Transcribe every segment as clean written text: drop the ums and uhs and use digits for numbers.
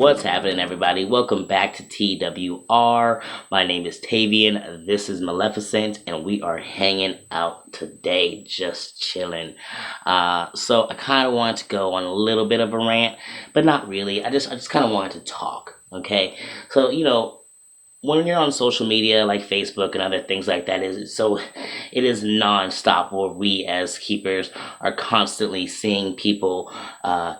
What's happening, everybody? Welcome back to TWR. My name is Tavian. This is Maleficent, and we are hanging out today, just chilling. So I kind of want to go on a little bit of a rant, but not really. I just kind of wanted to talk. Okay, so when you're on social media like Facebook and other things like that, it is nonstop where we as keepers are constantly seeing people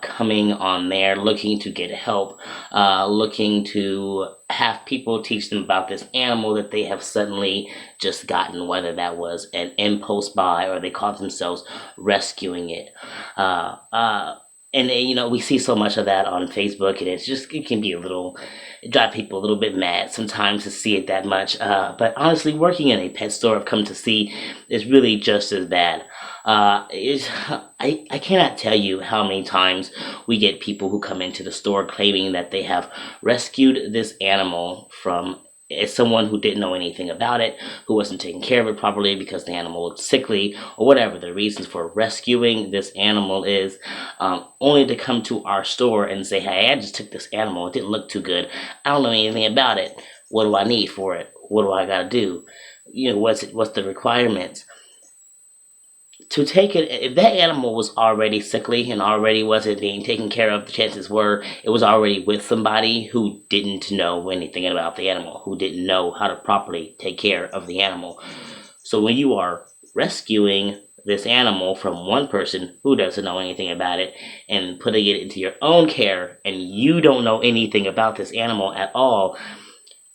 coming on there looking to get help, looking to have people teach them about this animal that they have suddenly just gotten, whether that was an impulse buy or they caught themselves rescuing it. Uh, uh, and we see so much of that on Facebook, and it can be it drive people a little bit mad sometimes to see it that much. But honestly, working in a pet store, I've come to see is really just as bad. I cannot tell you how many times we get people who come into the store claiming that they have rescued this animal from someone who didn't know anything about it, who wasn't taking care of it properly because the animal was sickly, or whatever the reasons for rescuing this animal is, only to come to our store and say, hey, I just took this animal. It didn't look too good. I don't know anything about it. What do I need for it? What do I got to do? What's the requirements? To take it, if that animal was already sickly and already wasn't being taken care of, the chances were it was already with somebody who didn't know anything about the animal, who didn't know how to properly take care of the animal. So when you are rescuing this animal from one person who doesn't know anything about it and putting it into your own care, and you don't know anything about this animal at all,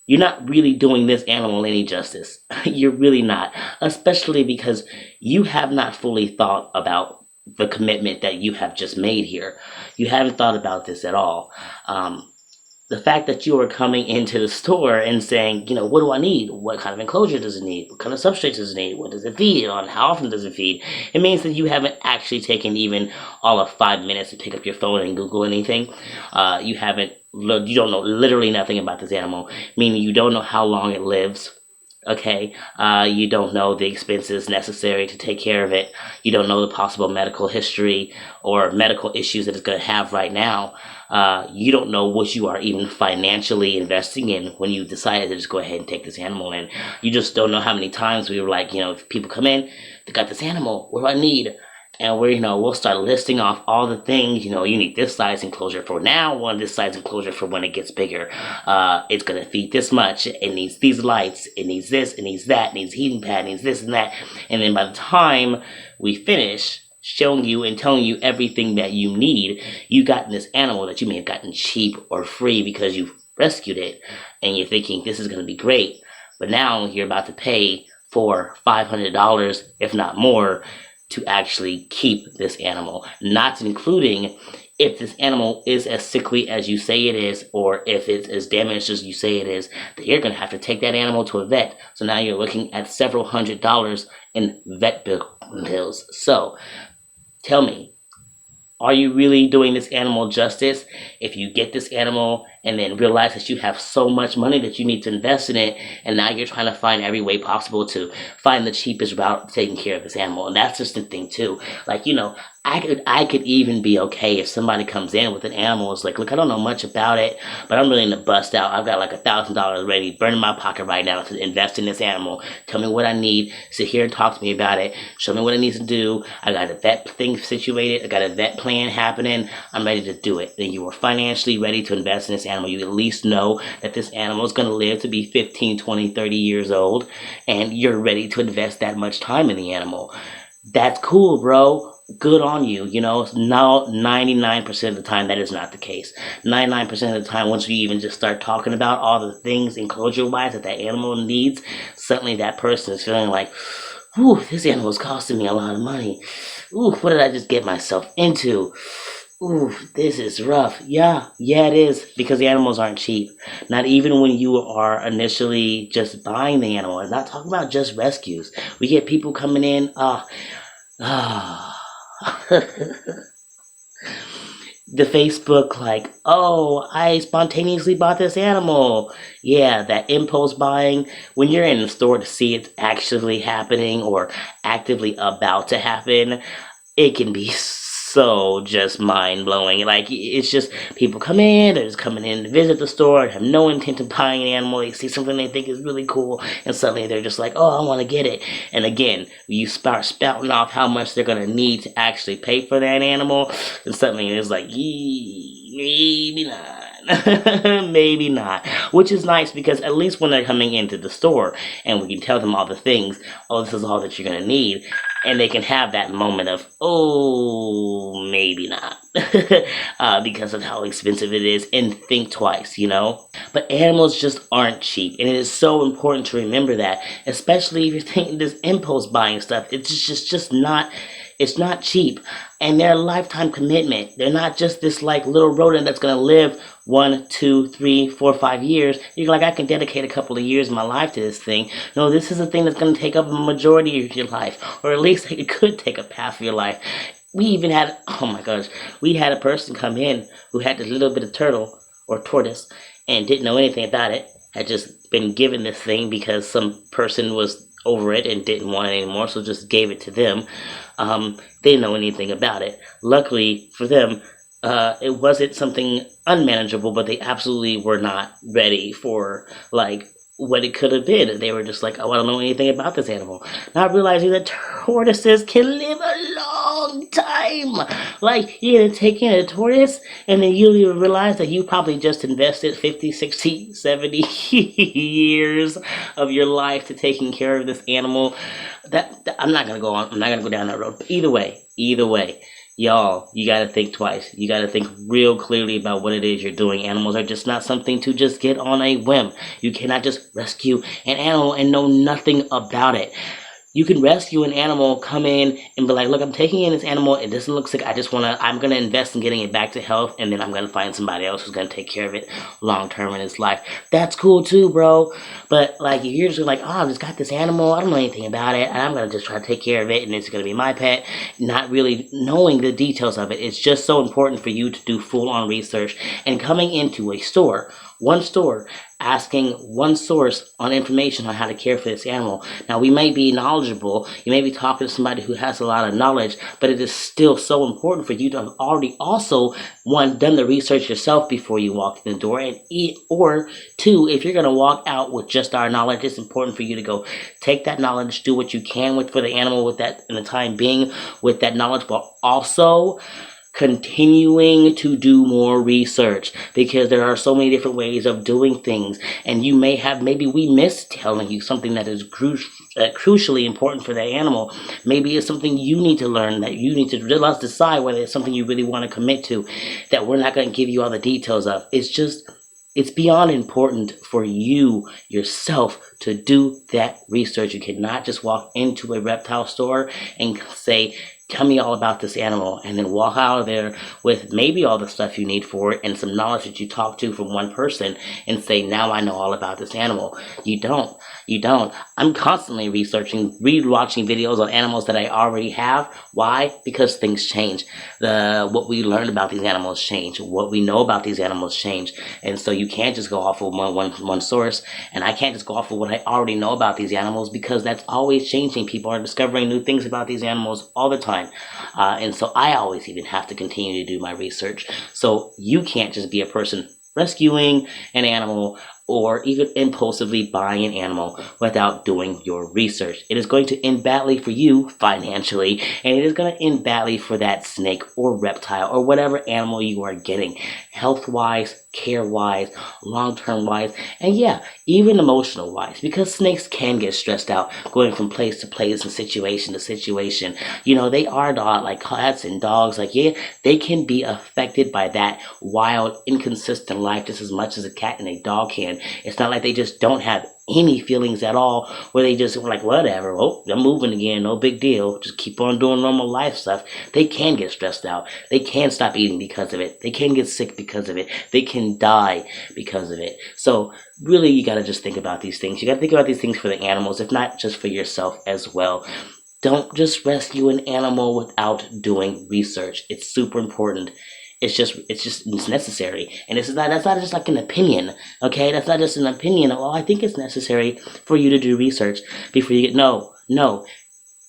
you're not really doing this animal any justice. You're really not, especially because you have not fully thought about the commitment that you have just made here. You haven't thought about this at all. Um, the fact that you are coming into the store and saying, what do I need? What kind of enclosure does it need? What kind of substrate does it need? What does it feed on? How often does it feed? It means that you haven't actually taken even all of 5 minutes to pick up your phone and Google anything. You haven't looked, you don't know literally nothing about this animal, meaning you don't know how long it lives. Okay, you don't know the expenses necessary to take care of it. You don't know the possible medical history or medical issues that it's going to have right now. You don't know what you are even financially investing in when you decided to just go ahead and take this animal in. You just don't know how many times we were like, if people come in, they got this animal, what do I need? And we'll start listing off all the things, you need this size enclosure for now, one this size enclosure for when it gets bigger. It's going to feed this much. It needs these lights. It needs this. It needs that. It needs heating pad. It needs this and that. And then by the time we finish showing you and telling you everything that you need, you've gotten this animal that you may have gotten cheap or free because you've rescued it. And you're thinking, this is going to be great. But now you're about to pay for $500, if not more, to actually keep this animal, not including if this animal is as sickly as you say it is, or if it's as damaged as you say it is, that you're going to have to take that animal to a vet. So now you're looking at several $100s in vet bills. So tell me, are you really doing this animal justice if you get this animal and then realize that you have so much money that you need to invest in it, and now you're trying to find every way possible to find the cheapest route of taking care of this animal? And that's just the thing too. Like, I could even be okay if somebody comes in with an animal. It's like, look, I don't know much about it, but I'm willing to bust out. I've got like $1,000 ready, burning my pocket right now to invest in this animal. Tell me what I need. Sit here and talk to me about it. Show me what it needs to do. I got a vet thing situated. I got a vet plan happening. I'm ready to do it. Then you are financially ready to invest in this animal. You at least know that this animal is going to live to be 15, 20, 30 years old, and you're ready to invest that much time in the animal. That's cool, bro. Good on you. Now 99% of the time that is not the case. 99% of the time, once you even just start talking about all the things enclosure-wise that animal needs, suddenly that person is feeling like, ooh, this animal is costing me a lot of money. Ooh, what did I just get myself into? Ooh, this is rough. Yeah, it is, because the animals aren't cheap. Not even when you are initially just buying the animal. I'm not talking about just rescues. We get people coming in, the Facebook, like, oh, I spontaneously bought this animal. Yeah, that impulse buying. When you're in the store to see it actually happening or actively about to happen, it can be so just mind blowing. Like, it's just people come in, they're just coming in to visit the store, have no intent of buying an animal. They see something they think is really cool, and suddenly they're just like, oh, I want to get it. And again, you start spouting off how much they're going to need to actually pay for that animal, and suddenly it's like, maybe not. Maybe not. Which is nice, because at least when they're coming into the store and we can tell them all the things, oh, this is all that you're going to need, and they can have that moment of, oh, maybe not, because of how expensive it is, and think twice, you know? But animals just aren't cheap, and it is so important to remember that, especially if you're thinking this impulse buying stuff. It's just not, it's not cheap, and they're a lifetime commitment. They're not just this like little rodent that's gonna live 1, 2, 3, 4, 5 years. You're like, I can dedicate a couple of years of my life to this thing. No, this is a thing that's gonna take up a majority of your life, or at least it could take up half of your life. We even had, oh my gosh, we had a person come in who had this little bit of turtle or tortoise and didn't know anything about it. Had just been given this thing because some person was over it and didn't want it anymore, so just gave it to them. They didn't know anything about it. Luckily for them, it wasn't something unmanageable, but they absolutely were not ready for like what it could have been. They were just like, oh, I don't know anything about this animal. Not realizing that tortoises can live a long time. Like, you're gonna take in a tortoise, and then you'll even realize that you probably just invested 50, 60, 70 years of your life to taking care of this animal. I'm not gonna go on. I'm not gonna go down that road. But either way, y'all, you gotta think twice. You gotta think real clearly about what it is you're doing. Animals are just not something to just get on a whim. You cannot just rescue an animal and know nothing about it. You can rescue an animal, come in and be like, look, I'm taking in this animal, it doesn't look sick, I'm gonna invest in getting it back to health, and then I'm gonna find somebody else who's gonna take care of it long term in its life. That's cool too, bro. But like, if you're just like, oh, I've just got this animal, I don't know anything about it, and I'm gonna just try to take care of it, and it's gonna be my pet, not really knowing the details of it. It's just so important for you to do full on research, and coming into a store, one store, asking one source on information on how to care for this animal. Now, we may be knowledgeable, you may be talking to somebody who has a lot of knowledge, but it is still so important for you to have already also, one, done the research yourself before you walk in the door, and or two, if you're going to walk out with just our knowledge, it's important for you to go take that knowledge, do what you can with for the animal with that in the time being with that knowledge, but also continuing to do more research, because there are so many different ways of doing things, and you may have, maybe we missed telling you something that is crucially important for that animal. Maybe it's something you need to learn, that you need to let's decide whether it's something you really want to commit to, that we're not going to give you all the details of. It's beyond important for you yourself to do that research. You cannot just walk into a reptile store and say, tell me all about this animal, and then walk out of there with maybe all the stuff you need for it and some knowledge that you talked to from one person and say, now I know all about this animal. You don't. I'm constantly researching, watching videos on animals that I already have. Why? Because things change. What we learned about these animals change. What we know about these animals change. And so you can't just go off of one source, and I can't just go off of what I already know about these animals, because that's always changing. People are discovering new things about these animals all the time. And so I always even have to continue to do my research. So you can't just be a person rescuing an animal or even impulsively buying an animal without doing your research. It is going to end badly for you financially, and it is going to end badly for that snake or reptile or whatever animal you are getting, health-wise, care-wise, long-term wise, and yeah, even emotional wise, because snakes can get stressed out going from place to place and situation to situation. You know, they are like cats and dogs. Like, yeah, they can be affected by that wild, inconsistent life just as much as a cat and a dog can. It's not like they just don't have any feelings at all, where they just like, whatever, oh, I'm moving again, no big deal, just keep on doing normal life stuff. They can get stressed out. They can stop eating because of it. They can get sick because of it. They can die because of it. So really, you got to just think about these things. You got to think about these things for the animals, if not just for yourself as well. Don't just rescue an animal without doing research. It's super important. It's necessary. And that's not just like an opinion, okay? That's not just an opinion. Oh, I think it's necessary for you to do research before you get, no.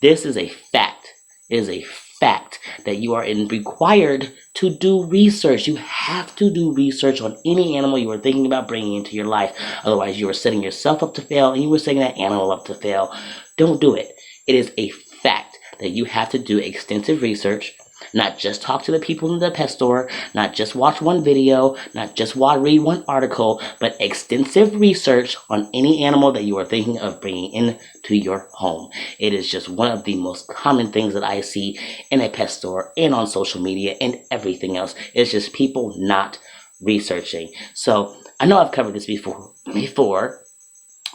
This is a fact. It is a fact that you are required to do research. You have to do research on any animal you are thinking about bringing into your life. Otherwise, you are setting yourself up to fail and you are setting that animal up to fail. Don't do it. It is a fact that you have to do extensive research. Not just talk to the people in the pet store, not just watch one video, not just read one article, but extensive research on any animal that you are thinking of bringing into your home. It is just one of the most common things that I see in a pet store and on social media and everything else. It's just people not researching. So I know I've covered this before,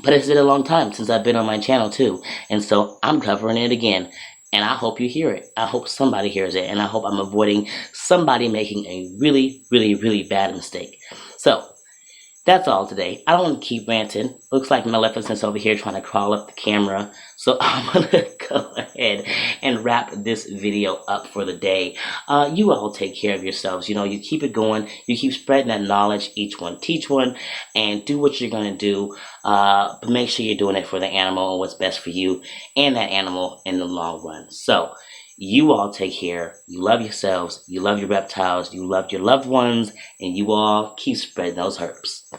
but it's been a long time since I've been on my channel too. And so I'm covering it again. And I hope you hear it. I hope somebody hears it. And I hope I'm avoiding somebody making a really, really, really bad mistake. So that's all today. I don't want to keep ranting. Looks like Maleficent's over here trying to crawl up the camera. So I'm going to go ahead and wrap this video up for the day. You all take care of yourselves. You know, you keep it going. You keep spreading that knowledge. Each one teach one. And do what you're going to do. But make sure you're doing it for the animal and what's best for you and that animal in the long run. So you all take care. You love yourselves. You love your reptiles. You love your loved ones. And you all keep spreading those herbs.